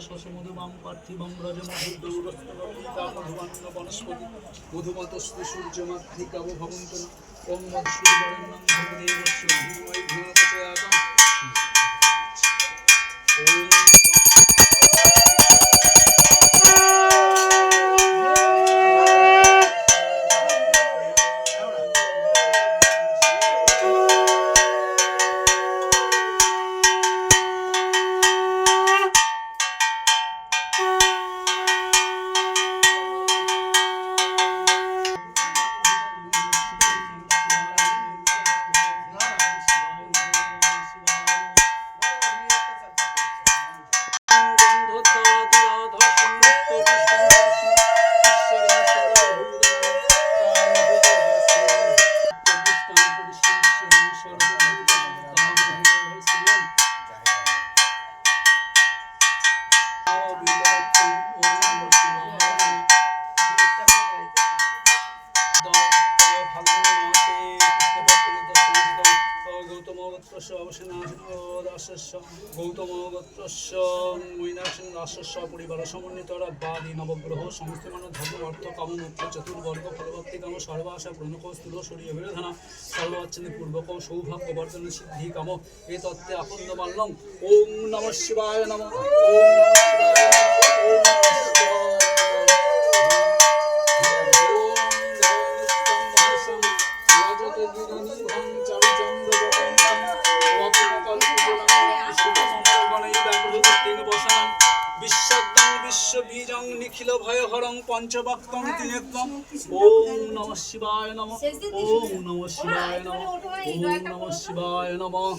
শশমধুমাং পার্থিবং রজমধুদ্দৌরস্তমধুবান্ন বনস্পতি মধুমতস্তু সূর্যমাতৃকাব ভবন্ত ওম মধুসূদবরেণ্যং ভগদেবস্য ধীমহি ধিয়ো প্রচোদয়াৎ। পরিবার সমন্বিতরা বাদী নবগ্রহ সমস্ত মানব ধর্ম অর্থ কাম মুক্ত চতুর্বর্গ ফলভক্তি কাম সর্বাশা প্রণক স্থূল শরীর বিরোধনা সর্বাচ্ছন্দ পূর্বক সৌভাগ্য বর্ধন সিদ্ধি কাম এ তত্ত্বে আকন্দ মাল্লং। ওম নমঃ শিবায় নমঃ। ওম নমঃ শিবায় ওম বিশ্ববীজং নিখিল ভয়হরং পঞ্চবক্তং ত্রিনেত্রং। ওম নমঃ শিবায় নমঃ। ওম নমঃ শিবায় নমঃ। ওম নমঃ শিবায় নমঃ।